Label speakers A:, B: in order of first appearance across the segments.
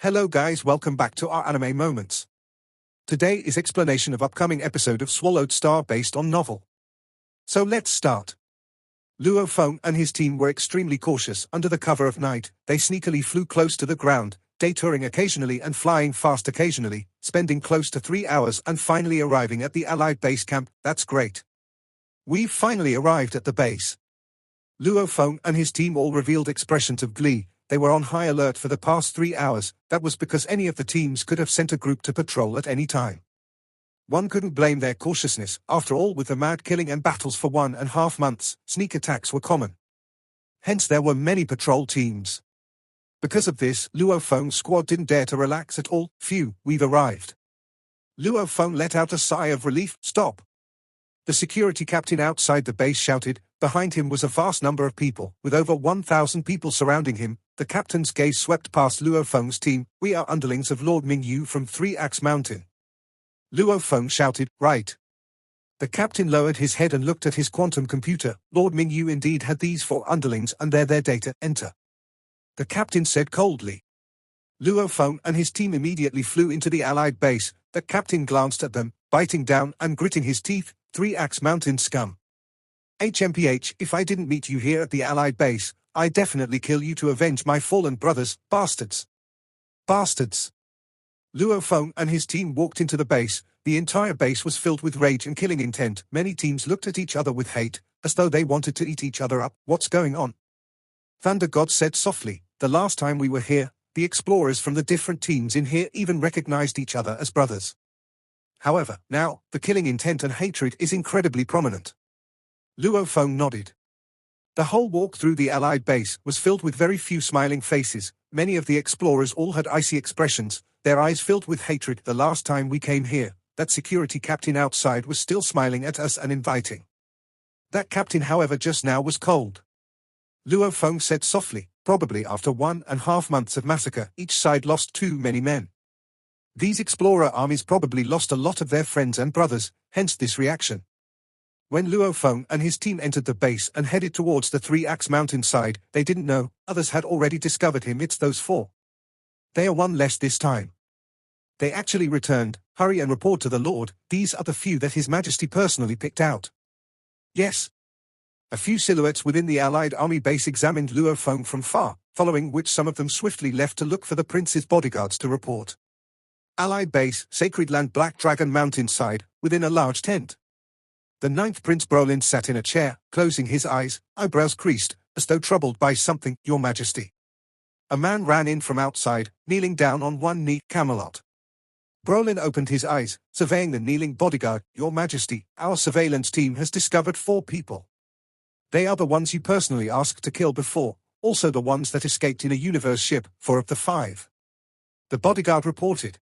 A: Hello guys, welcome back to our anime moments. Today is explanation of upcoming episode of Swallowed Star based on novel. So let's start. Luo Feng and his team were extremely cautious. Under the cover of night, they sneakily flew close to the ground, detouring occasionally and flying fast occasionally, spending close to 3 hours and finally arriving at the Allied base camp. That's great. We've finally arrived at the base. Luo Feng and his team all revealed expressions of glee. They were on high alert for the past 3 hours. That was because any of the teams could have sent a group to patrol at any time. One couldn't blame their cautiousness. After all, with the mad killing and battles for 1.5 months, sneak attacks were common. Hence there were many patrol teams. Because of this, Luo Feng's squad didn't dare to relax at all. Phew, we've arrived. Luo Feng let out a sigh of relief. Stop. The security captain outside the base shouted. Behind him was a vast number of people, with over 1,000 people surrounding him. The captain's gaze swept past Luo Feng's team. We are underlings of Lord Mingyu from Three Axe Mountain. Luo Feng shouted, right. The captain lowered his head and looked at his quantum computer. Lord Mingyu indeed had these 4 underlings and their data. Enter. The captain said coldly. Luo Feng and his team immediately flew into the Allied base. The captain glanced at them, biting down and gritting his teeth. Three Axe Mountain scum. HMPH, if I didn't meet you here at the Allied base, I'd definitely kill you to avenge my fallen brothers, bastards. Bastards. Luo Feng and his team walked into the base. The entire base was filled with rage and killing intent. Many teams looked at each other with hate, as though they wanted to eat each other up. What's going on? Thunder God said softly, the last time we were here, the explorers from the different teams in here even recognized each other as brothers. However, now, the killing intent and hatred is incredibly prominent. Luo Feng nodded. The whole walk through the Allied base was filled with very few smiling faces. Many of the explorers all had icy expressions, their eyes filled with hatred. The last time we came here, that security captain outside was still smiling at us and inviting. That captain, however, just now was cold. Luo Feng said softly, probably after 1.5 months of massacre, each side lost too many men. These explorer armies probably lost a lot of their friends and brothers, hence this reaction. When Luo Feng and his team entered the base and headed towards the Three Axe Mountain side, they didn't know, others had already discovered him. It's those 4. They are one less this time. They actually returned. Hurry and report to the Lord. These are the few that His Majesty personally picked out. Yes. A few silhouettes within the Allied army base examined Luo Feng from far, following which some of them swiftly left to look for the prince's bodyguards to report. Allied base, Sacred Land, Black Dragon Mountainside, within a large tent. The 9th Prince Brolin sat in a chair, closing his eyes, eyebrows creased, as though troubled by something. Your Majesty. A man ran in from outside, kneeling down on one knee. Camelot. Brolin opened his eyes, surveying the kneeling bodyguard. Your Majesty, our surveillance team has discovered 4 people. They are the ones you personally asked to kill before, also the ones that escaped in a universe ship, 4 of the 5. The bodyguard reported.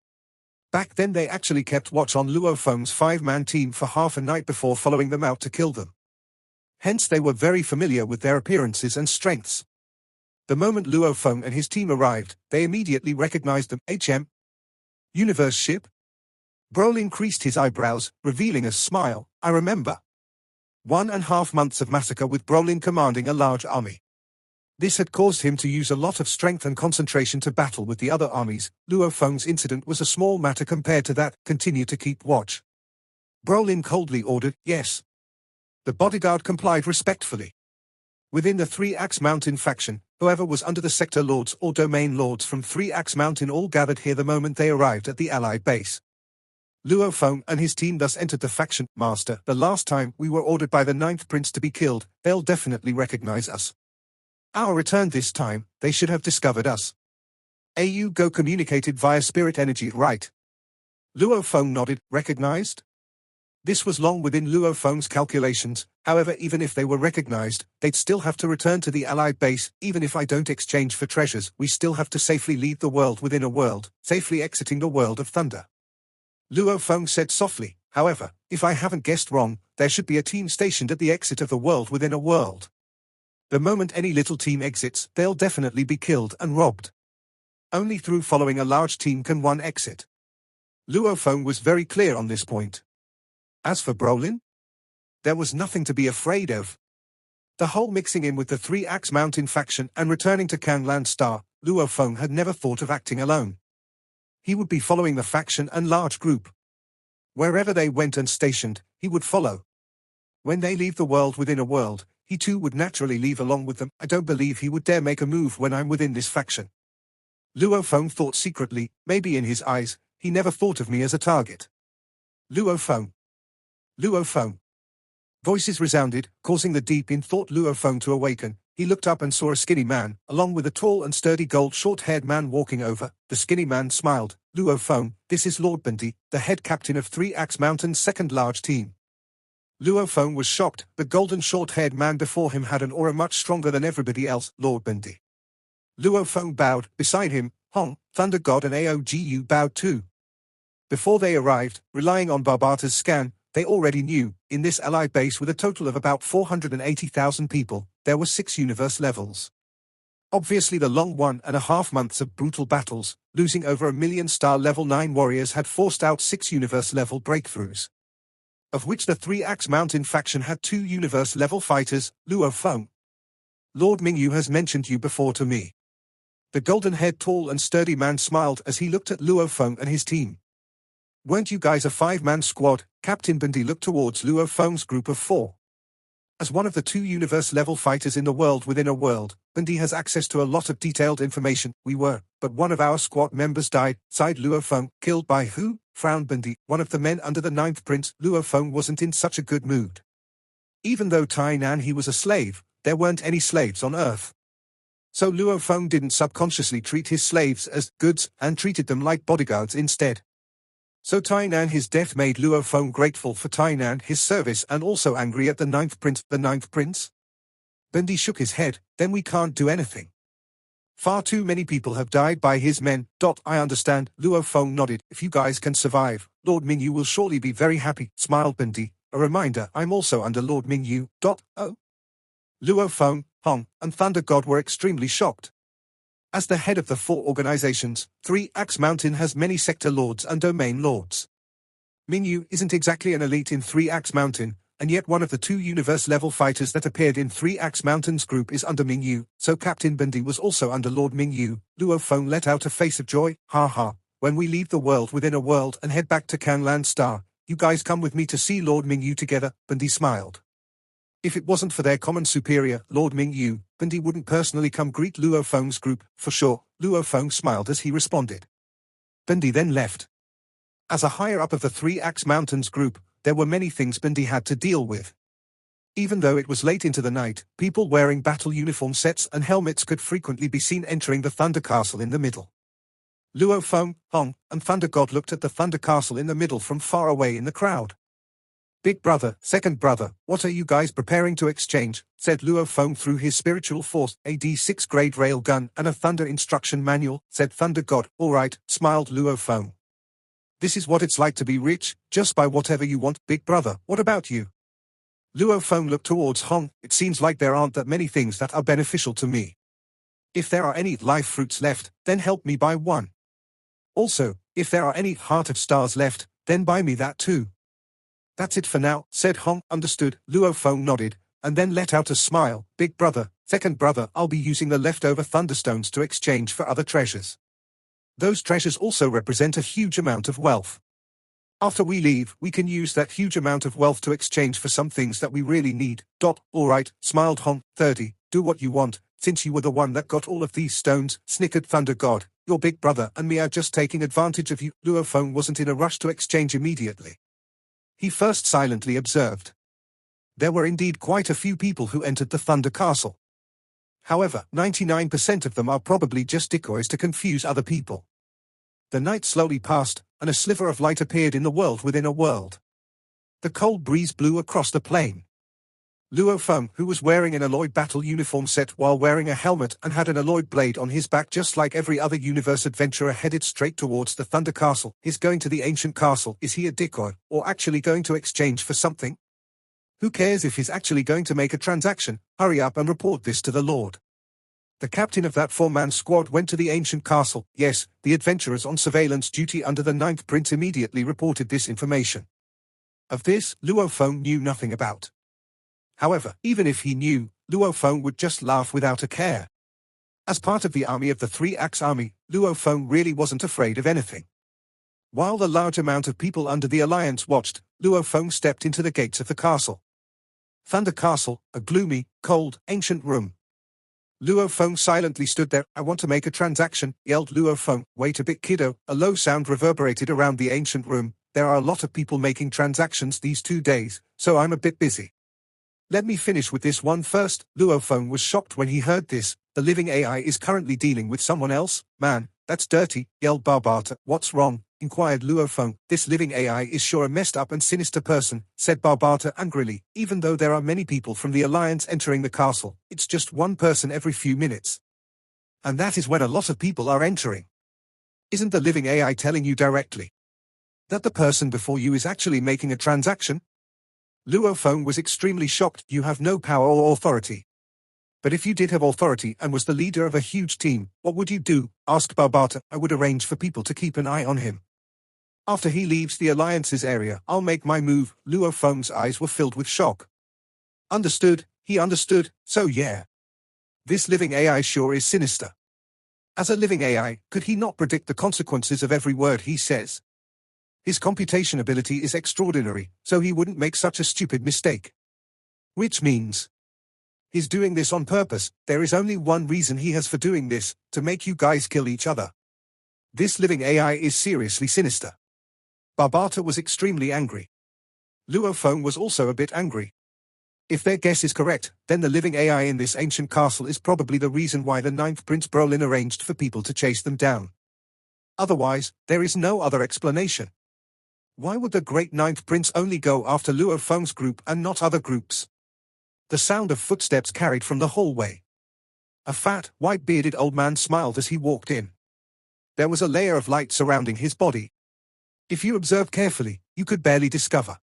A: Back then they actually kept watch on Luo Feng's 5-man team for half a night before following them out to kill them. Hence they were very familiar with their appearances and strengths. The moment Luo Feng and his team arrived, they immediately recognized them. Universe ship? Brolin creased his eyebrows, revealing a smile. I remember. 1.5 months of massacre with Brolin commanding a large army. This had caused him to use a lot of strength and concentration to battle with the other armies. Luo Feng's incident was a small matter compared to that. Continue to keep watch. Brolin coldly ordered, yes. The bodyguard complied respectfully. Within the Three Axe Mountain faction, whoever was under the sector lords or domain lords from Three Axe Mountain all gathered here the moment they arrived at the Allied base. Luo Feng and his team thus entered the faction. Master, the last time we were ordered by the 9th Prince to be killed, they'll definitely recognize us. Our return this time, they should have discovered us. AU Go communicated via spirit energy, right? Luo Feng nodded. Recognized? This was long within Luo Feng's calculations. However, even if they were recognized, they'd still have to return to the Allied base. Even if I don't exchange for treasures, we still have to safely leave the world within a world, safely exiting the world of thunder. Luo Feng said softly, however, if I haven't guessed wrong, there should be a team stationed at the exit of the world within a world. The moment any little team exits, they'll definitely be killed and robbed. Only through following a large team can one exit. Luo Feng was very clear on this point. As for Brolin, there was nothing to be afraid of. The whole mixing in with the Three Axe Mountain faction and returning to Kangland Star, Luo Feng had never thought of acting alone. He would be following the faction and large group. Wherever they went and stationed, he would follow. When they leave the world within a world, he too would naturally leave along with them. I don't believe he would dare make a move when I'm within this faction. Luo Feng thought secretly, maybe in his eyes, he never thought of me as a target. Luo Feng. Luo Feng. Voices resounded, causing the deep in thought Luo Feng to awaken. He looked up and saw a skinny man, along with a tall and sturdy gold short-haired man walking over. The skinny man smiled. Luo Feng, this is Lord Bindi, the head captain of Three Axe Mountain's second large team. Luo Feng was shocked. The golden short-haired man before him had an aura much stronger than everybody else. Lord Bindi. Luo Feng bowed. Beside him, Hong, Thunder God and Aogu bowed too. Before they arrived, relying on Barbata's scan, they already knew, in this allied base with a total of about 480,000 people, there were 6 universe levels. Obviously the long 1.5 months of brutal battles, losing over 1 million star level 9 warriors had forced out 6 universe level breakthroughs. Of which the Three Axe Mountain faction had 2 universe level fighters. Luo Feng. Lord Mingyu has mentioned you before to me. The golden-haired tall and sturdy man smiled as he looked at Luo Feng and his team. Weren't you guys a 5-man squad? Captain Bindi looked towards Luo Feng's group of 4. As one of the 2 universe-level fighters in the world within a world, Bindi has access to a lot of detailed information. We were, but one of our squad members died, sighed Luo Feng. Killed by who? Frowned Bindi. One of the men under the 9th prince. Luo Feng wasn't in such a good mood. Even though Tainan he was a slave, there weren't any slaves on Earth. So Luo Feng didn't subconsciously treat his slaves as goods and treated them like bodyguards instead. So Tainan his death made Luo Feng grateful for Tainan his service and also angry at the 9th prince. The 9th prince? Bindi shook his head. Then we can't do anything. Far too many people have died by his men. I understand. Luo Feng nodded. If you guys can survive, Lord Mingyu will surely be very happy, smiled Bindi. A reminder, I'm also under Lord Mingyu. Oh. Luo Feng, Hong, and Thunder God were extremely shocked. As the head of the 4 organizations, Three Axe Mountain has many sector lords and domain lords. Mingyu isn't exactly an elite in Three Axe Mountain, and yet one of the 2 universe-level fighters that appeared in Three Axe Mountain's group is under Mingyu, so Captain Bindi was also under Lord Mingyu. Luo Feng let out a face of joy. Ha ha, when we leave the world within a world and head back to Canlan Star, you guys come with me to see Lord Mingyu together. Bindi smiled. If it wasn't for their common superior, Lord Mingyu, Bindi wouldn't personally come greet Luo Feng's group, for sure. Luo Feng smiled as he responded. Bindi then left. As a higher-up of the Three Axe Mountains group, there were many things Bindi had to deal with. Even though it was late into the night, people wearing battle uniform sets and helmets could frequently be seen entering the Thunder Castle in the middle. Luo Feng, Hong, and Thunder God looked at the Thunder Castle in the middle from far away in the crowd. Big brother, second brother, what are you guys preparing to exchange? Said Luo Feng through his spiritual force. A D6 grade railgun and a thunder instruction manual, said Thunder God. Alright, smiled Luo Feng. This is what it's like to be rich, just buy whatever you want. Big brother, what about you? Luo Feng looked towards Hong. It seems like there aren't that many things that are beneficial to me. If there are any life fruits left, then help me buy one. Also, if there are any Heart of Stars left, then buy me that too. That's it for now, said Hong. Understood. Luo Feng nodded, and then let out a smile. Big brother, second brother, I'll be using the leftover thunderstones to exchange for other treasures. Those treasures also represent a huge amount of wealth. After we leave, we can use that huge amount of wealth to exchange for some things that we really need. Alright, smiled Hong. 30, do what you want, since you were the one that got all of these stones, snickered Thunder God. Your big brother and me are just taking advantage of you. Luo Feng wasn't in a rush to exchange immediately. He first silently observed. There were indeed quite a few people who entered the Thunder Castle. However, 99% of them are probably just decoys to confuse other people. The night slowly passed, and a sliver of light appeared in the world within a world. The cold breeze blew across the plain. Luo Feng, who was wearing an alloyed battle uniform set while wearing a helmet and had an alloyed blade on his back just like every other universe adventurer, headed straight towards the Thunder Castle. He's going to the ancient castle. Is he a decoy, or actually going to exchange for something? Who cares if he's actually going to make a transaction? Hurry up and report this to the Lord. The captain of that 4-man squad went to the ancient castle. Yes, the adventurers on surveillance duty under the 9th prince immediately reported this information. Of this, Luo Feng knew nothing about. However, even if he knew, Luo Feng would just laugh without a care. As part of the army of the Three-Axe Army, Luo Feng really wasn't afraid of anything. While the large amount of people under the alliance watched, Luo Feng stepped into the gates of the castle. Thunder Castle, a gloomy, cold, ancient room. Luo Feng silently stood there. "I want to make a transaction," yelled Luo Feng. "Wait a bit, kiddo." A low sound reverberated around the ancient room. "There are a lot of people making transactions these 2 days, so I'm a bit busy. Let me finish with this one first." Luo Feng was shocked when he heard this. "The living AI is currently dealing with someone else? Man, that's dirty," yelled Barbata. "What's wrong?" inquired Luo Feng. "This living AI is sure a messed up and sinister person," said Barbata angrily. "Even though there are many people from the Alliance entering the castle, it's just one person every few minutes. And that is when a lot of people are entering. Isn't the living AI telling you directly that the person before you is actually making a transaction?" Luo Feng was extremely shocked. "You have no power or authority." "But if you did have authority and was the leader of a huge team, what would you do?" asked Barbata. "I would arrange for people to keep an eye on him. After he leaves the Alliance's area, I'll make my move." Luo Feng's eyes were filled with shock. Understood, he understood. So yeah. This living AI sure is sinister. As a living AI, could he not predict the consequences of every word he says? His computation ability is extraordinary, so he wouldn't make such a stupid mistake. Which means he's doing this on purpose. There is only one reason he has for doing this, to make you guys kill each other. This living AI is seriously sinister. Barbata was extremely angry. Luo Feng was also a bit angry. If their guess is correct, then the living AI in this ancient castle is probably the reason why the 9th Prince Brolin arranged for people to chase them down. Otherwise, there is no other explanation. Why would the great 9th Prince only go after Luo Feng's group and not other groups? The sound of footsteps carried from the hallway. A fat, white-bearded old man smiled as he walked in. There was a layer of light surrounding his body. If you observe carefully, you could barely discover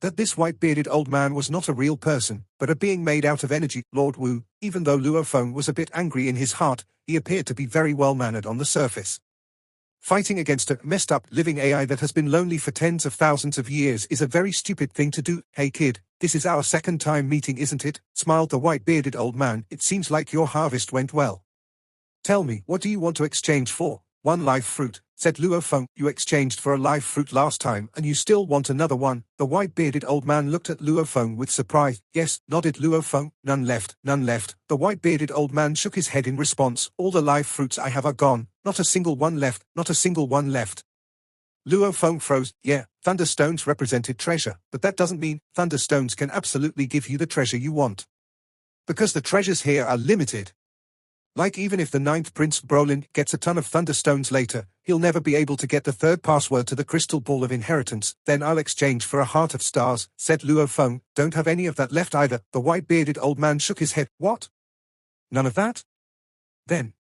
A: that this white-bearded old man was not a real person, but a being made out of energy. Lord Wu, even though Luo Feng was a bit angry in his heart, he appeared to be very well-mannered on the surface. Fighting against a messed-up living AI that has been lonely for tens of thousands of years is a very stupid thing to do. "Hey kid, this is our second time meeting, isn't it?" smiled the white-bearded old man. "It seems like your harvest went well. Tell me, what do you want to exchange for?" "1 live fruit," said Luo Feng. "You exchanged for a live fruit last time and you still want another one?" The white-bearded old man looked at Luo Feng with surprise. "Yes," nodded Luo Feng. "None left, none left." The white-bearded old man shook his head in response. "All the live fruits I have are gone, not a single one left, not a single one left." Luo Feng froze. "Yeah, thunderstones represented treasure, but that doesn't mean thunderstones can absolutely give you the treasure you want. Because the treasures here are limited. Like even if the 9th Prince Brolin gets a ton of thunderstones later, he'll never be able to get the 3rd password to the crystal ball of inheritance. Then I'll exchange for a heart of stars," said Luo Feng. "Don't have any of that left either." The white-bearded old man shook his head. "What? None of that? Then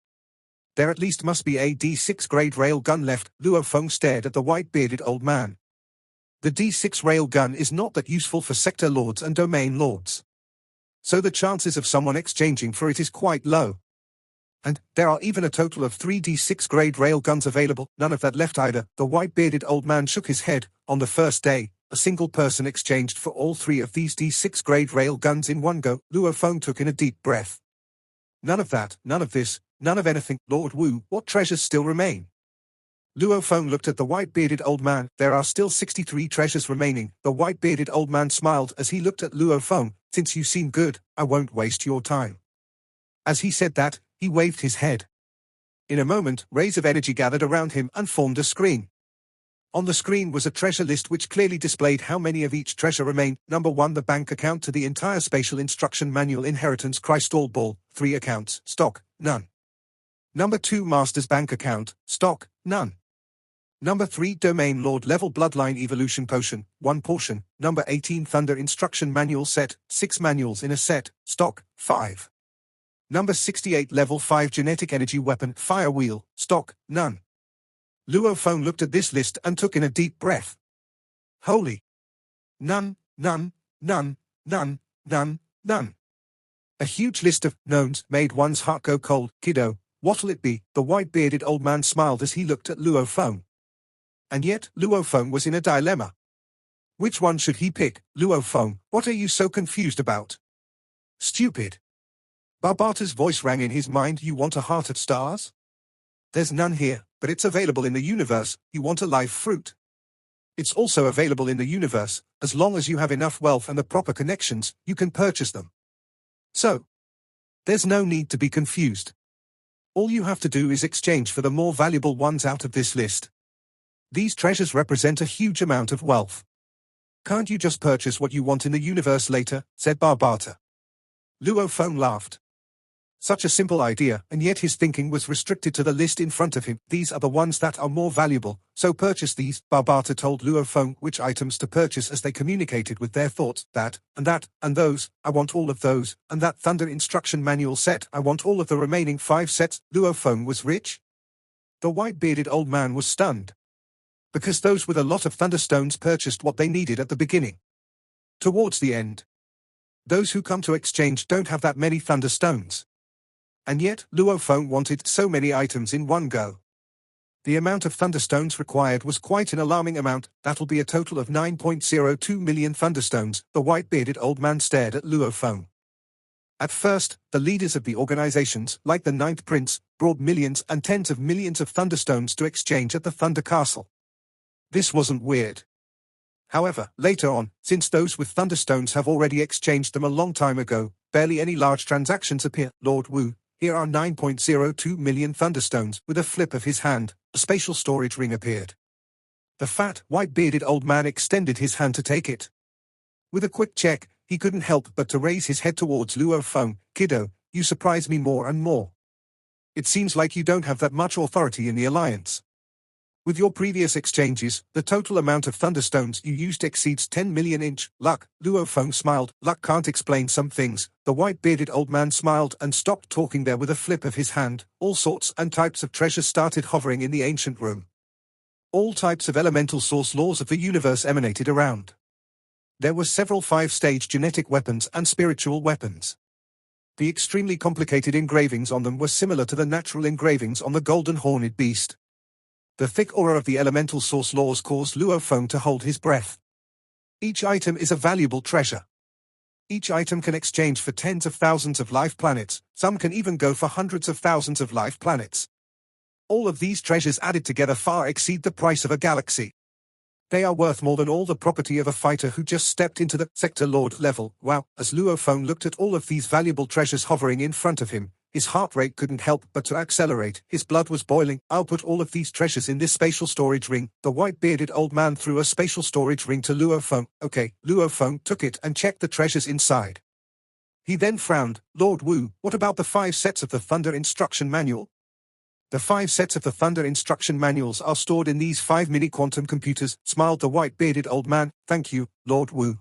A: there at least must be a D6 grade rail gun left." Luo Feng stared at the white-bearded old man. The D6 rail gun is not that useful for sector lords and domain lords. So the chances of someone exchanging for it is quite low. And there are even a total of 3 D6 grade rail guns available. None of that left either. The white-bearded old man shook his head. On the first day, a single person exchanged for all 3 of these D6 grade rail guns in one go. Luo Feng took in a deep breath. None of that, none of this, none of anything. Lord Wu, what treasures still remain? Luo Feng looked at the white-bearded old man. There are still 63 treasures remaining. The white-bearded old man smiled as he looked at Luo Feng. Since you seem good, I won't waste your time. As he said that, he waved his head. In a moment, rays of energy gathered around him and formed a screen. On the screen was a treasure list which clearly displayed how many of each treasure remained. Number 1, the bank account to the entire spatial instruction manual inheritance crystal ball, 3 accounts, stock, none. Number 2, master's bank account, stock, none. Number 3, domain lord level bloodline evolution potion, 1 portion. Number 18, thunder instruction manual set, 6 manuals in a set, stock, 5. Number 68, level 5 genetic energy weapon, fire wheel, stock, none. Luo Feng looked at this list and took in a deep breath. Holy! None, none, none, none, none, none. A huge list of knowns made one's heart go cold. Kiddo, what'll it be? The white-bearded old man smiled as he looked at Luo Feng. And yet, Luo Feng was in a dilemma. Which one should he pick? Luo Feng, what are you so confused about? Stupid. Barbata's voice rang in his mind. You want a heart of stars? There's none here, but it's available in the universe. You want a live fruit? It's also available in the universe. As long as you have enough wealth and the proper connections, you can purchase them. So, there's no need to be confused. All you have to do is exchange for the more valuable ones out of this list. These treasures represent a huge amount of wealth. Can't you just purchase what you want in the universe later? Said Barbata. Luo Feng laughed. Such a simple idea, and yet his thinking was restricted to the list in front of him. These are the ones that are more valuable, so purchase these. Barbata told Luo Feng which items to purchase as they communicated with their thoughts. That, and those, I want all of those, and that thunder instruction manual set, I want all of the remaining 5 sets. Luo Feng was rich? The white-bearded old man was stunned. Because those with a lot of thunderstones purchased what they needed at the beginning. Towards the end, those who come to exchange don't have that many thunderstones. And yet, Luo Feng wanted so many items in one go. The amount of thunderstones required was quite an alarming amount. That'll be a total of 9.02 million thunderstones. The white-bearded old man stared at Luo Feng. At first, the leaders of the organizations, like the Ninth Prince, brought millions and tens of millions of thunderstones to exchange at the Thunder Castle. This wasn't weird. However, later on, since those with thunderstones have already exchanged them a long time ago, barely any large transactions appear. Lord Wu, here are 9.02 million thunderstones. With a flip of his hand, a spatial storage ring appeared. The fat, white-bearded old man extended his hand to take it. With a quick check, he couldn't help but to raise his head towards Luo Feng. Kiddo, you surprise me more and more. It seems like you don't have that much authority in the alliance. With your previous exchanges, the total amount of thunderstones you used exceeds 10 million inch. Luck. Luo Feng smiled. Luck can't explain some things. The white-bearded old man smiled and stopped talking there. With a flip of his hand, all sorts and types of treasures started hovering in the ancient room. All types of elemental source laws of the universe emanated around. There were several 5-stage genetic weapons and spiritual weapons. The extremely complicated engravings on them were similar to the natural engravings on the golden horned beast. The thick aura of the elemental source laws caused Luo Feng to hold his breath. Each item is a valuable treasure. Each item can exchange for tens of thousands of life planets, some can even go for hundreds of thousands of life planets. All of these treasures added together far exceed the price of a galaxy. They are worth more than all the property of a fighter who just stepped into the Sector Lord level. Wow, as Luo Feng looked at all of these valuable treasures hovering in front of him, his heart rate couldn't help but to accelerate. His blood was boiling. I'll put all of these treasures in this spatial storage ring. The white-bearded old man threw a spatial storage ring to Luo Feng. Okay, Luo Feng took it and checked the treasures inside. He then frowned. Lord Wu, what about the 5 sets of the Thunder Instruction Manual? The 5 sets of the Thunder Instruction Manuals are stored in these 5 mini-quantum computers, smiled the white-bearded old man. Thank you, Lord Wu.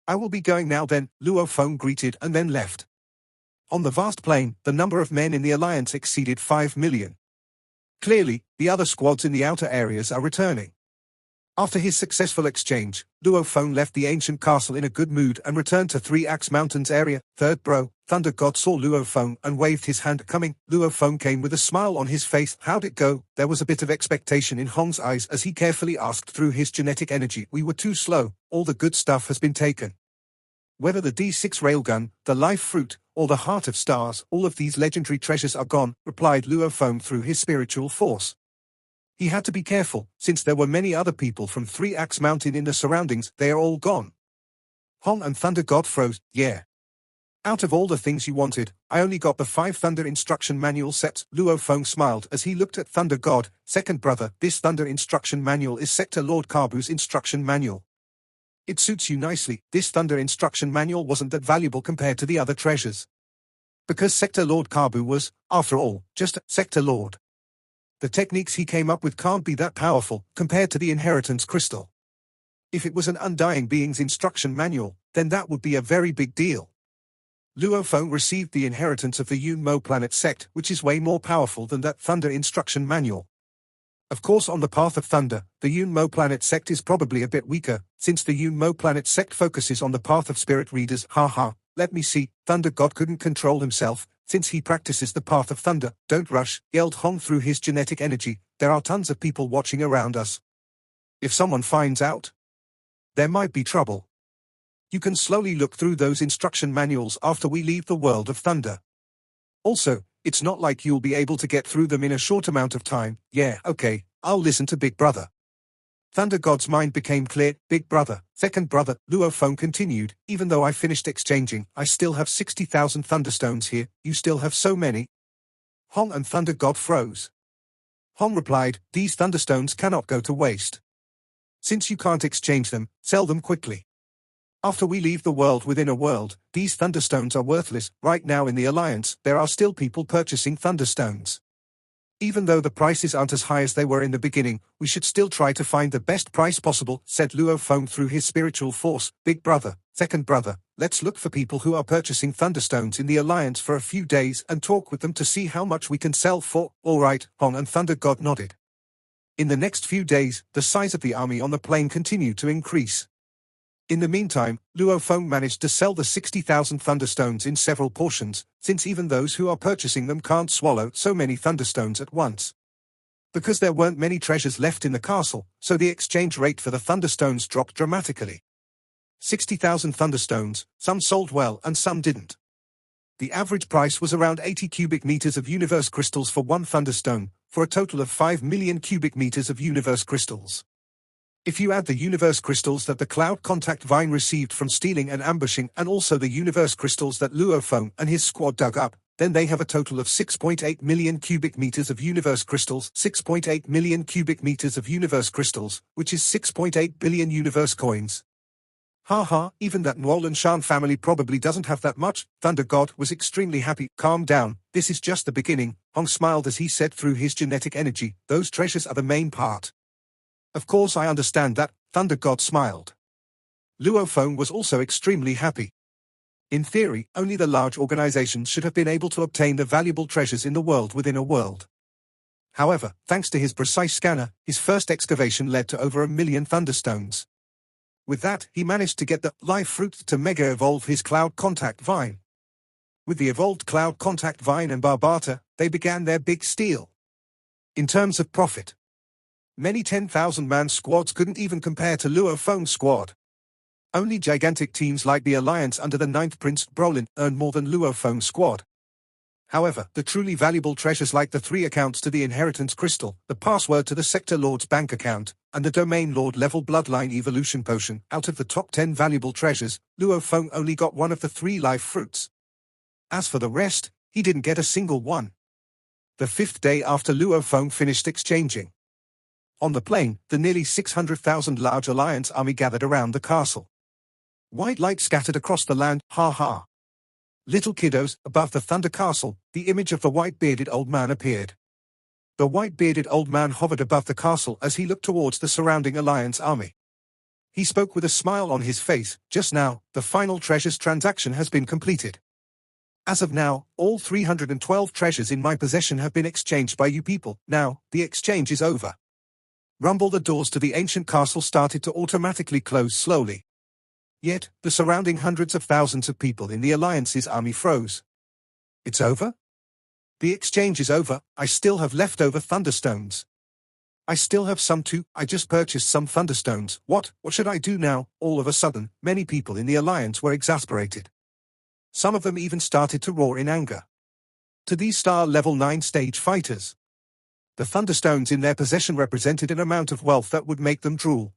A: I will be going now then. Luo Feng greeted and then left. On the vast plain, the number of men in the alliance exceeded 5 million. Clearly, the other squads in the outer areas are returning. After his successful exchange, Luo Feng left the ancient castle in a good mood and returned to 3 Axe Mountains area. Third bro, Thunder God saw Luo Feng and waved his hand. Coming. Luo Feng came with a smile on his face. How'd it go? There was a bit of expectation in Hong's eyes as he carefully asked through his genetic energy. We were too slow. All the good stuff has been taken. Whether the D6 railgun, the life fruit, or the heart of stars, all of these legendary treasures are gone, replied Luo Feng through his spiritual force. He had to be careful, since there were many other people from 3 Axe Mountain in the surroundings. They are all gone. Hong and Thunder God froze. Yeah. Out of all the things you wanted, I only got the 5 Thunder Instruction Manual sets. Luo Feng smiled as he looked at Thunder God. Second brother, this Thunder Instruction Manual is Sector Lord Kabu's Instruction Manual. It suits you nicely. This Thunder Instruction Manual wasn't that valuable compared to the other treasures. Because Sector Lord Kabu was, after all, just a Sector Lord. The techniques he came up with can't be that powerful, compared to the Inheritance Crystal. If it was an undying being's instruction manual, then that would be a very big deal. Luo Feng received the inheritance of the Yun Mo planet sect, which is way more powerful than that Thunder Instruction Manual. Of course, on the path of thunder, the Yun Mo planet sect is probably a bit weaker, since the Yun Mo planet sect focuses on the path of spirit readers. Haha, let me see. Thunder God couldn't control himself, since he practices the path of thunder. Don't rush, yelled Hong through his genetic energy. There are tons of people watching around us. If someone finds out, there might be trouble. You can slowly look through those instruction manuals after we leave the world of thunder. Also, it's not like you'll be able to get through them in a short amount of time. Yeah, okay, I'll listen to Big Brother. Thunder God's mind became clear. Big brother, second brother, Luo Feng continued, even though I finished exchanging, I still have 60,000 thunderstones here, you still have so many? Hong and Thunder God froze. Hong replied, these thunderstones cannot go to waste. Since you can't exchange them, sell them quickly. After we leave the world within a world, these thunderstones are worthless. Right now in the Alliance, there are still people purchasing thunderstones. Even though the prices aren't as high as they were in the beginning, we should still try to find the best price possible, said Luo Feng through his spiritual force. Big brother, second brother, let's look for people who are purchasing thunderstones in the Alliance for a few days and talk with them to see how much we can sell for. All right, Hong and Thunder God nodded. In the next few days, the size of the army on the plain continued to increase. In the meantime, Luo Feng managed to sell the 60,000 thunderstones in several portions, since even those who are purchasing them can't swallow so many thunderstones at once. Because there weren't many treasures left in the castle, so the exchange rate for the thunderstones dropped dramatically. 60,000 thunderstones, some sold well and some didn't. The average price was around 80 cubic meters of universe crystals for one thunderstone, for a total of 5 million cubic meters of universe crystals. If you add the universe crystals that the cloud contact vine received from stealing and ambushing and also the universe crystals that Luo Feng and his squad dug up, then they have a total of 6.8 million cubic meters of universe crystals, 6.8 million cubic meters of universe crystals, which is 6.8 billion universe coins. Haha, even that Nolan Shan family probably doesn't have that much. Thunder God was extremely happy. Calm down, this is just the beginning. Hong smiled as he said through his genetic energy, those treasures are the main part. Of course I understand that, Thunder God smiled. Luo Feng was also extremely happy. In theory, only the large organizations should have been able to obtain the valuable treasures in the world within a world. However, thanks to his precise scanner, his first excavation led to over 1 million thunderstones. With that, he managed to get the live fruit to mega evolve his cloud contact vine. With the evolved cloud contact vine and Barbata, they began their big steal. In terms of profit, many 10,000-man squads couldn't even compare to Luo Feng's squad. Only gigantic teams like the Alliance under the 9th Prince Brolin earned more than Luo Feng's squad. However, the truly valuable treasures like the 3 accounts to the Inheritance Crystal, the password to the Sector Lord's bank account, and the Domain Lord level Bloodline Evolution Potion, out of the top 10 valuable treasures, Luo Feng only got one of the 3 live fruits. As for the rest, he didn't get a single one. The 5th day after Luo Feng finished exchanging. On the plain, the nearly 600,000 large Alliance army gathered around the castle. White light scattered across the land, ha ha. Little kiddos, above the Thunder Castle, the image of the white-bearded old man appeared. The white-bearded old man hovered above the castle as he looked towards the surrounding Alliance army. He spoke with a smile on his face. Just now, the final treasures transaction has been completed. As of now, all 312 treasures in my possession have been exchanged by you people. Now, the exchange is over. Rumble. The doors to the ancient castle started to automatically close slowly. Yet, the surrounding hundreds of thousands of people in the Alliance's army froze. It's over? The exchange is over. I still have leftover thunderstones. I still have some too. I just purchased some thunderstones. What should I do now? All of a sudden, many people in the Alliance were exasperated. Some of them even started to roar in anger. To these star level 9 stage fighters, the thunderstones in their possession represented an amount of wealth that would make them drool.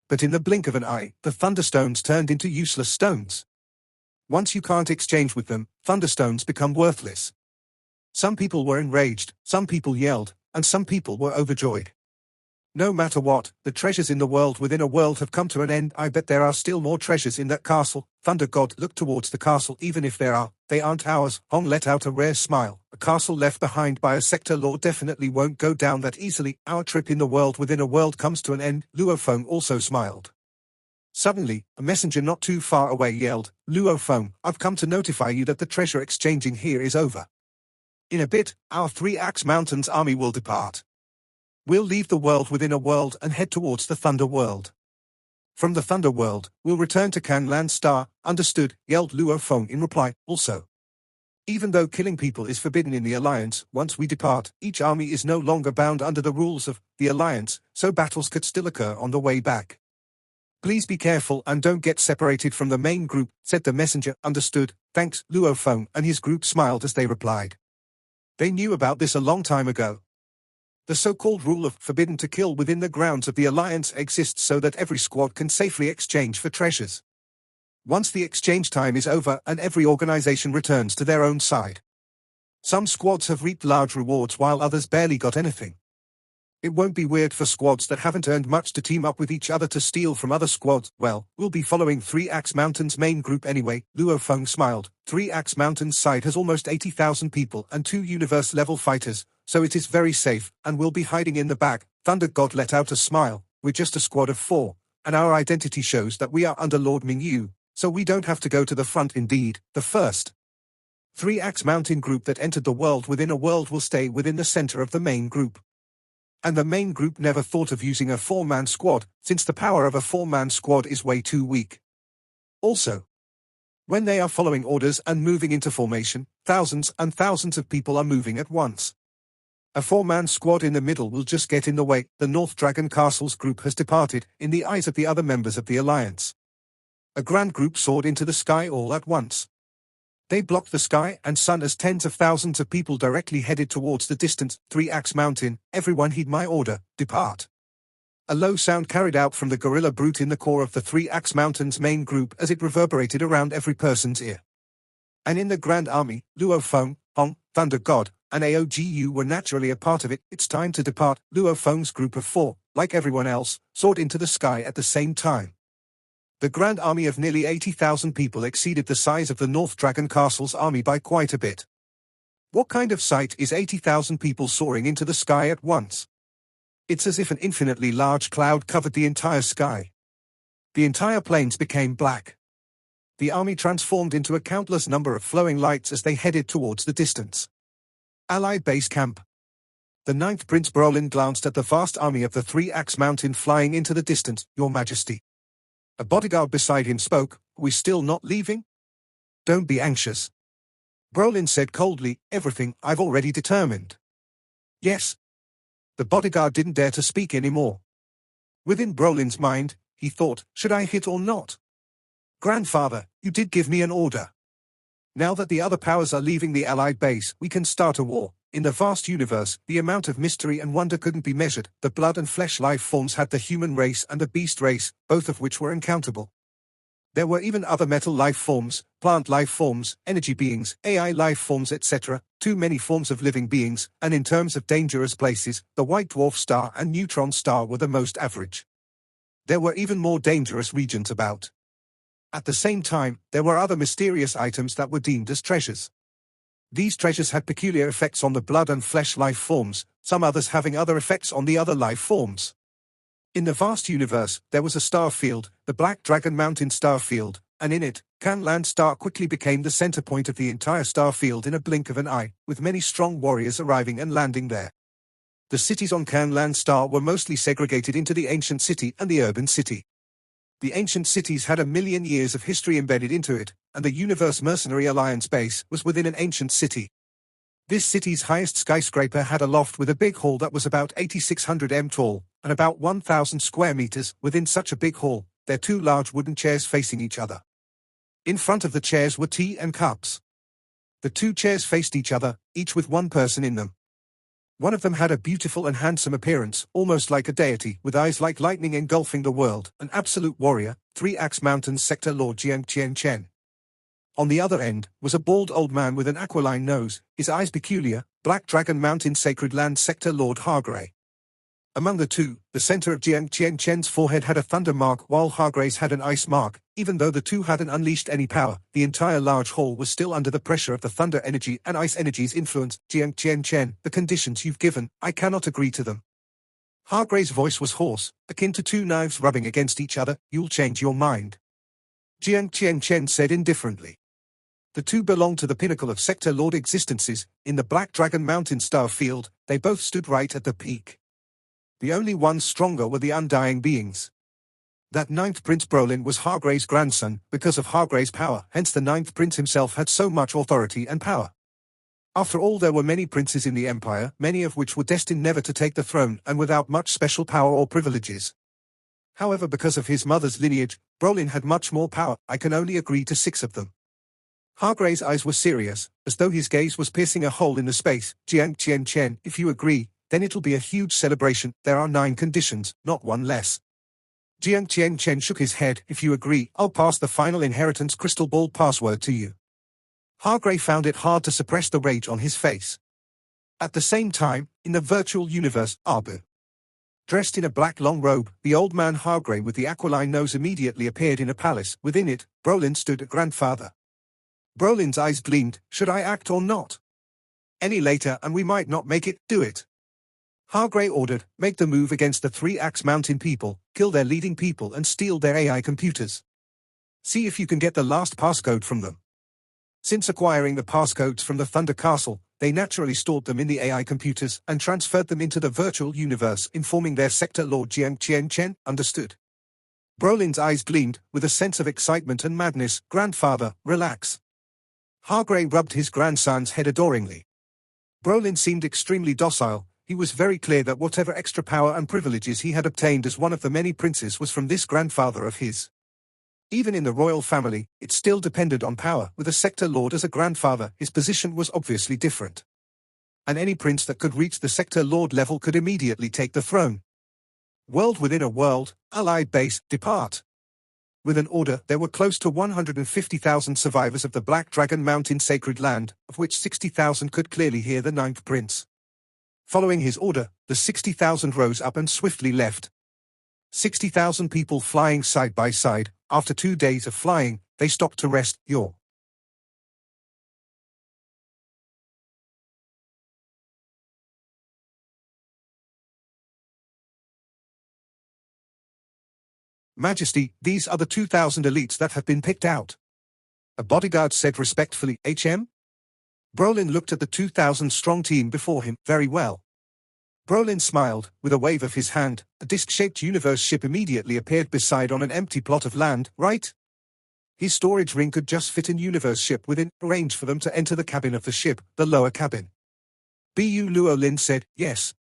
A: But in the blink of an eye, the thunderstones turned into useless stones. Once you can't exchange with them, thunderstones become worthless. Some people were enraged, some people yelled, and some people were overjoyed. No matter what, the treasures in the world within a world have come to an end. I bet there are still more treasures in that castle. Thunder God looked towards the castle. Even if there are, they aren't ours. Hong let out a rare smile. A castle left behind by a sector lord definitely won't go down that easily. Our trip in the world within a world comes to an end. Luo Feng also smiled. Suddenly, a messenger not too far away yelled, Luo Feng, I've come to notify you that the treasure exchanging here is over. In a bit, our 3 Axe Mountains army will depart. We'll leave the world within a world and head towards the Thunder World. From the Thunder World, we'll return to Canlan Star. Understood, yelled Luo Feng in reply. Also, even though killing people is forbidden in the Alliance, once we depart, each army is no longer bound under the rules of the Alliance, so battles could still occur on the way back. Please be careful and don't get separated from the main group, said the messenger. Understood, thanks. Luo Feng and his group smiled as they replied. They knew about this a long time ago. The so-called rule of forbidden to kill within the grounds of the Alliance exists so that every squad can safely exchange for treasures. Once the exchange time is over and every organization returns to their own side. Some squads have reaped large rewards while others barely got anything. It won't be weird for squads that haven't earned much to team up with each other to steal from other squads. Well, we'll be following Three Axe Mountain's main group anyway. Luo Feng smiled. Three Axe Mountain's side has almost 80,000 people and 2 universe-level fighters, so it is very safe, and we'll be hiding in the back. Thunder God let out a smile. We're just a squad of 4, and our identity shows that we are under Lord Mingyu, so we don't have to go to the front. Indeed, the first Three Axe Mountain group that entered the world within a world will stay within the center of the main group. And the main group never thought of using a 4-man squad, since the power of a 4-man squad is way too weak. Also, when they are following orders and moving into formation, thousands and thousands of people are moving at once. A 4-man squad in the middle will just get in the way. The North Dragon Castle's group has departed, in the eyes of the other members of the Alliance. A grand group soared into the sky all at once. They blocked the sky and sun as tens of thousands of people directly headed towards the distant Three Axe Mountain. Everyone heed my order, depart. A low sound carried out from the gorilla brute in the core of the Three Axe Mountain's main group as it reverberated around every person's ear. And in the Grand Army, Luo Feng, Hong, Thunder God, and Aogu were naturally a part of it. It's time to depart. Luo Feng's group of 4, like everyone else, soared into the sky at the same time. The Grand Army of nearly 80,000 people exceeded the size of the North Dragon Castle's army by quite a bit. What kind of sight is 80,000 people soaring into the sky at once? It's as if an infinitely large cloud covered the entire sky. The entire plains became black. The army transformed into a countless number of flowing lights as they headed towards the distance. Allied base camp. The 9th Prince Brolin glanced at the vast army of the Three Axe Mountain flying into the distance. Your Majesty. A bodyguard beside him spoke. We still not leaving? Don't be anxious. Brolin said coldly, everything I've already determined. Yes. The bodyguard didn't dare to speak anymore. Within Brolin's mind, he thought, should I hit or not? Grandfather, you did give me an order. Now that the other powers are leaving the Allied base, we can start a war. In the vast universe, the amount of mystery and wonder couldn't be measured. The blood and flesh life forms had the human race and the beast race, both of which were uncountable. There were even other metal life forms, plant life forms, energy beings, AI life forms, etc. Too many forms of living beings, and in terms of dangerous places, the white dwarf star and neutron star were the most average. There were even more dangerous regions about. At the same time, there were other mysterious items that were deemed as treasures. These treasures had peculiar effects on the blood and flesh life forms, some others having other effects on the other life forms. In the vast universe, there was a star field, the Black Dragon Mountain star field, and in it, Canland Star quickly became the center point of the entire star field in a blink of an eye, with many strong warriors arriving and landing there. The cities on Canland Star were mostly segregated into the ancient city and the urban city. The ancient cities had 1,000,000 years of history embedded into it, and the Universe Mercenary Alliance base was within an ancient city. This city's highest skyscraper had a loft with a big hall that was about 8,600 m tall, and about 1,000 square meters. Within such a big hall, there were 2 large wooden chairs facing each other. In front of the chairs were tea and cups. The 2 chairs faced each other, each with 1 person in them. One of them had a beautiful and handsome appearance, almost like a deity, with eyes like lightning engulfing the world, an absolute warrior, Three Axe Mountains Sector Lord Jiang Chen. On the other end, was a bald old man with an aquiline nose, his eyes peculiar, Black Dragon Mountain Sacred Land Sector Lord Hargrey. Among the 2, the center of Jiang Chen's forehead had a thunder mark while Hargray's had an ice mark. Even though the 2 hadn't unleashed any power, the entire large hall was still under the pressure of the thunder energy and ice energy's influence. Jiang Chen, the conditions you've given, I cannot agree to them. Hargray's voice was hoarse, akin to 2 knives rubbing against each other. You'll change your mind. Jiang Chen said indifferently. The 2 belonged to the pinnacle of Sector Lord existences. In the Black Dragon Mountain star field, they both stood right at the peak. The only ones stronger were the undying beings. That 9th Prince Brolin was Hargray's grandson, because of Hargray's power, hence the 9th Prince himself had so much authority and power. After all, there were many princes in the Empire, many of which were destined never to take the throne and without much special power or privileges. However, because of his mother's lineage, Brolin had much more power. I can only agree to 6 of them. Hargray's eyes were serious, as though his gaze was piercing a hole in the space. Jiang Chen Chen, if you agree, then it'll be a huge celebration. There are 9 conditions, not one less. Jiang Chen Chen shook his head. If you agree, I'll pass the final inheritance crystal ball password to you. Hargray found it hard to suppress the rage on his face. At the same time, in the virtual universe, Abu, dressed in a black long robe, the old man Hargray with the aquiline nose immediately appeared in a palace. Within it, Brolin stood a grandfather. Brolin's eyes gleamed. Should I act or not? Any later and we might not make it. Do it. Hargray ordered, make the move against the 3 Axe Mountain people, kill their leading people and steal their AI computers. See if you can get the last passcode from them. Since acquiring the passcodes from the Thunder Castle, they naturally stored them in the AI computers and transferred them into the virtual universe, informing their sector lord Jiang Chen Chen. Understood. Brolin's eyes gleamed, with a sense of excitement and madness. Grandfather, relax. Hargray rubbed his grandson's head adoringly. Brolin seemed extremely docile. He was very clear that whatever extra power and privileges he had obtained as one of the many princes was from this grandfather of his. Even in the royal family, it still depended on power. With a sector lord as a grandfather, his position was obviously different. And any prince that could reach the sector lord level could immediately take the throne. World within a world, Allied base, depart. With an order, there were close to 150,000 survivors of the Black Dragon Mountain sacred land, of which 60,000 could clearly hear the 9th prince. Following his order, the 60,000 rose up and swiftly left. 60,000 people flying side by side. After 2 days of flying, they stopped to rest. Your Majesty, these are the 2,000 elites that have been picked out. A bodyguard said respectfully. HM? Brolin looked at the 2,000-strong team before him. Very well. Brolin smiled. With a wave of his hand, a disc-shaped universe ship immediately appeared beside on an empty plot of land. Right? His storage ring could just fit an universe ship within. Arrange for them to enter the cabin of the ship, the lower cabin. Bu Luo Lin said, yes.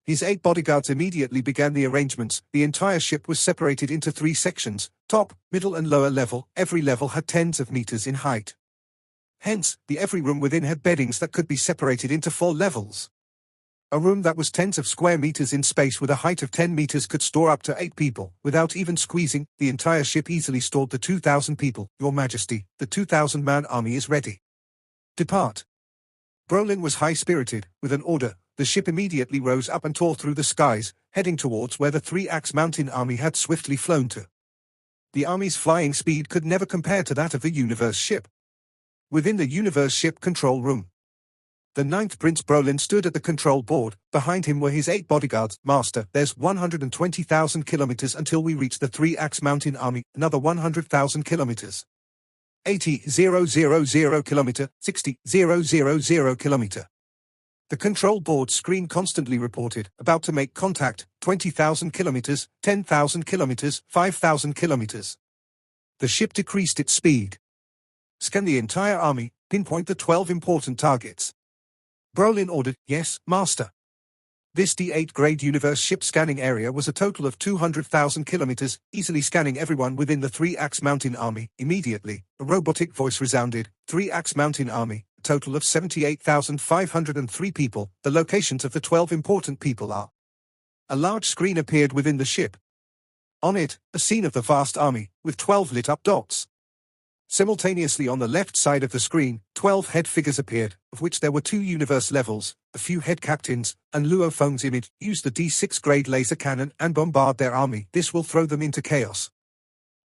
A: His 8 bodyguards immediately began the arrangements. The entire ship was separated into 3 sections, top, middle and lower level. Every level had tens of meters in height. Hence, every room within had beddings that could be separated into 4 levels. A room that was tens of square meters in space with a height of 10 meters could store up to 8 people. Without even squeezing, the entire ship easily stored the 2,000 people. Your Majesty, the 2,000-man army is ready. Depart. Brolin was high-spirited. With an order, the ship immediately rose up and tore through the skies, heading towards where the 3 Axe Mountain army had swiftly flown to. The army's flying speed could never compare to that of the universe ship. Within the universe ship control room, the 9th Prince Brolin stood at the control board. Behind him were his 8 bodyguards. Master, there's 120,000 kilometers until we reach the 3 Axe Mountain army. Another 100,000 kilometers. 80,000 kilometer, 60,000 kilometer. The control board screen constantly reported, about to make contact, 20,000 kilometers, 10,000 kilometers, 5,000 kilometers. The ship decreased its speed. Scan the entire army, pinpoint the 12 important targets. Brolin ordered, yes, Master. This D8 grade universe ship scanning area was a total of 200,000 kilometers, easily scanning everyone within the 3 Axe Mountain army. Immediately, a robotic voice resounded, 3 Axe Mountain army, a total of 78,503 people. The locations of the 12 important people are. A large screen appeared within the ship. On it, a scene of the vast army, with 12 lit-up dots. Simultaneously on the left side of the screen, 12 head figures appeared, of which there were 2 universe levels, a few head captains, and Luo Feng's image. Use the D6 grade laser cannon and bombard their army. This will throw them into chaos.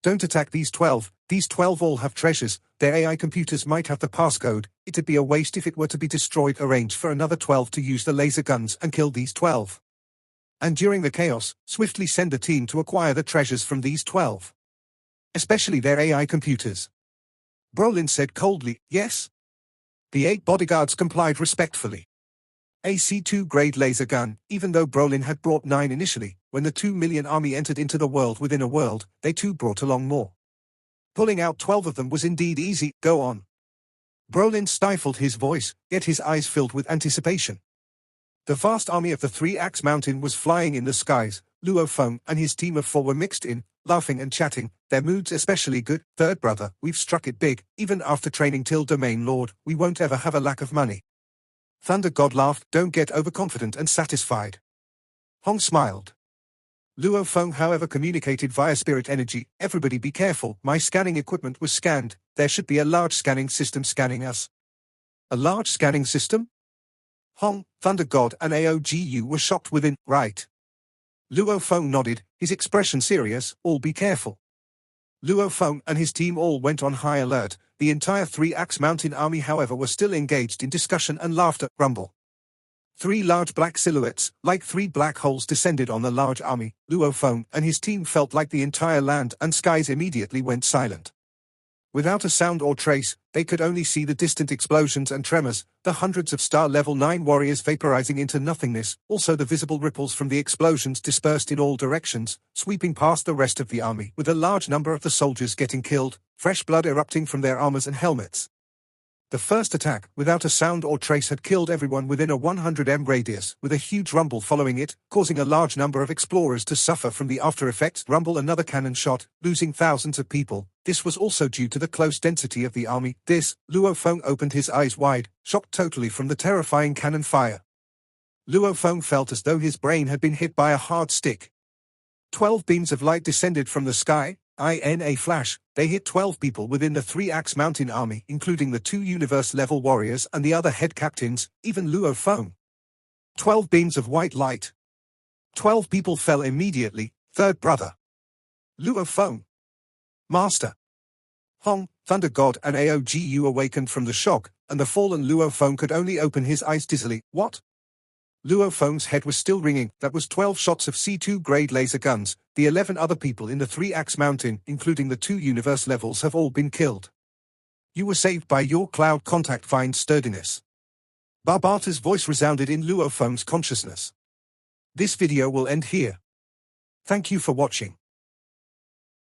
A: Don't attack these 12. These 12 all have treasures. Their AI computers might have the passcode. It'd be a waste if it were to be destroyed. Arrange for another 12 to use the laser guns and kill these 12. And during the chaos, swiftly send a team to acquire the treasures from these 12. Especially their AI computers. Brolin said coldly, yes. The 8 bodyguards complied respectfully. AC-2 grade laser gun. Even though Brolin had brought 9 initially, when the 2 million army entered into the world within a world, they too brought along more. Pulling out 12 of them was indeed easy. Go on. Brolin stifled his voice, yet his eyes filled with anticipation. The vast army of the 3 Axe Mountain was flying in the skies. Luo Feng and his team of 4 were mixed in, laughing and chatting, their moods especially good. Third brother, we've struck it big, even after training till Domain Lord, we won't ever have a lack of money. Thunder God laughed, don't get overconfident and satisfied. Hong smiled. Luo Feng however communicated via spirit energy, everybody be careful, my scanning equipment was scanned, there should be a large scanning system scanning us. A large scanning system? Hong, Thunder God and AOGU were shocked within, right. Luo Feng nodded, his expression serious, all be careful. Luo Feng and his team all went on high alert, the entire 3-Axe Mountain army however were still engaged in discussion and laughter, rumble. 3 large black silhouettes, like 3 black holes descended on the large army. Luo Feng and his team felt like the entire land and skies immediately went silent. Without a sound or trace, they could only see the distant explosions and tremors, the hundreds of Star Level 9 warriors vaporizing into nothingness, also the visible ripples from the explosions dispersed in all directions, sweeping past the rest of the army, with a large number of the soldiers getting killed, fresh blood erupting from their armors and helmets. The first attack, without a sound or trace, had killed everyone within a 100 m radius, with a huge rumble following it, causing a large number of explorers to suffer from the after effects. Rumble another cannon shot, losing thousands of people. This was also due to the close density of the army. Luo Feng opened his eyes wide, shocked totally from the terrifying cannon fire. Luo Feng felt as though his brain had been hit by a hard stick. 12 beams of light descended from the sky. In a flash, they hit 12 people within the 3-Axe Mountain army, including the 2 universe-level warriors and the other head captains, even Luo Feng. 12 beams of white light. 12 people fell immediately. Third brother. Luo Feng. Master. Hong, Thunder God and AOGU awakened from the shock, and the fallen Luo Feng could only open his eyes dizzily. What? Luo Feng's head was still ringing. That was 12 shots of C2 grade laser guns. The 11 other people in the 3-Axe Mountain, including the 2 universe levels, have all been killed. You were saved by your cloud contact. Find sturdiness. Barbata's voice resounded in Luo Feng's consciousness. This video will end here. Thank you for watching.